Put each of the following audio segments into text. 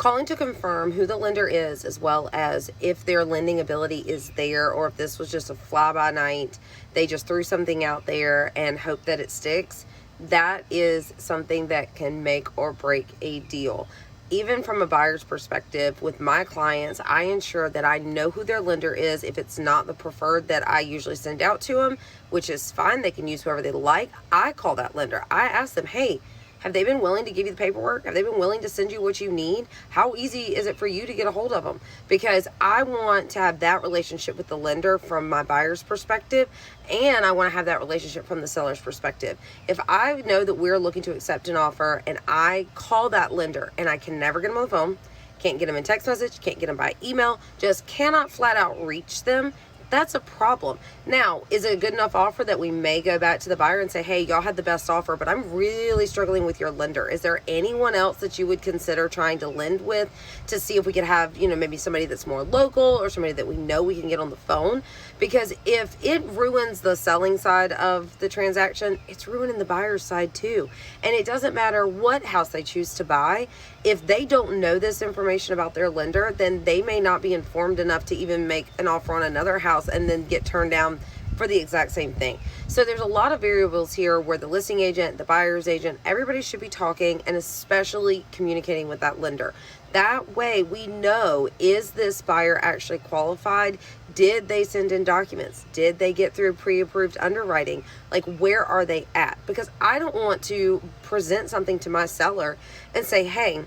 calling to confirm who the lender is, as well as if their lending ability is there, or if this was just a fly-by-night, they just threw something out there and hope that it sticks. That is something that can make or break a deal. Even from a buyer's perspective, with my clients, I ensure that I know who their lender is. If it's not the preferred that I usually send out to them, which is fine, they can use whoever they like, I call that lender. I ask them, hey, have they been willing to give you the paperwork? Have they been willing to send you what you need? How easy is it for you to get a hold of them? Because I want to have that relationship with the lender from my buyer's perspective, and I want to have that relationship from the seller's perspective. If I know that we're looking to accept an offer and I call that lender and I can never get them on the phone, can't get them in text message, can't get them by email, just cannot flat out reach them, that's a problem. Now, is it a good enough offer that we may go back to the buyer and say, hey, y'all had the best offer, but I'm really struggling with your lender. Is there anyone else that you would consider trying to lend with to see if we could have, maybe somebody that's more local or somebody that we know we can get on the phone? Because if it ruins the selling side of the transaction, it's ruining the buyer's side too. And it doesn't matter what house they choose to buy. If they don't know this information about their lender, then they may not be informed enough to even make an offer on another house and then get turned down for the exact same thing. So there's a lot of variables here where the listing agent, the buyer's agent, everybody should be talking and especially communicating with that lender. That way we know, is this buyer actually qualified? Did they send in documents? Did they get through pre-approved underwriting? Like, where are they at? Because I don't want to present something to my seller and say, hey,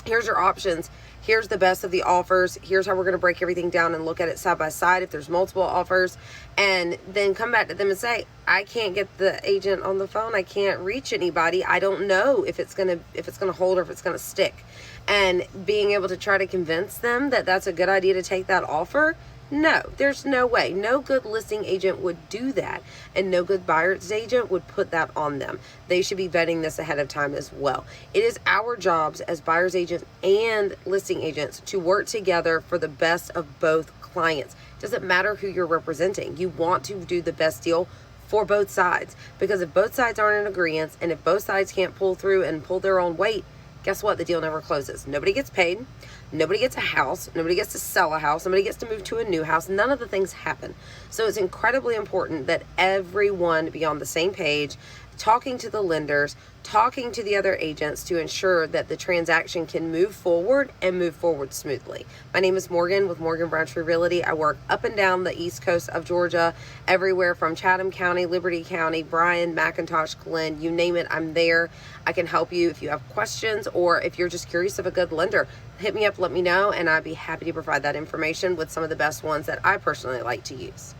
here's your options. Here's the best of the offers. Here's how we're going to break everything down and look at it side by side if there's multiple offers, and then come back to them and say, I can't get the agent on the phone. I can't reach anybody. I don't know if it's going to hold or if it's going to stick. And being able to try to convince them that that's a good idea to take that offer. No, there's no way. No good listing agent would do that, and no good buyer's agent would put that on them. They should be vetting this ahead of time as well. It is our jobs as buyer's agents and listing agents to work together for the best of both clients. It doesn't matter who you're representing. You want to do the best deal for both sides, because if both sides aren't in agreement and if both sides can't pull through and pull their own weight, guess what? The deal never closes. Nobody gets paid. Nobody gets a house. Nobody gets to sell a house. Nobody gets to move to a new house. None of the things happen. So it's incredibly important that everyone be on the same page, talking to the lenders, talking to the other agents to ensure that the transaction can move forward and move forward smoothly. My name is Morgan with Rountree Realty. I work up and down the east coast of Georgia, everywhere from Chatham County, Liberty County, Bryan, McIntosh, Glenn, you name it, I'm there. I can help you if you have questions, or if you're just curious of a good lender, hit me up, let me know, and I'd be happy to provide that information with some of the best ones that I personally like to use.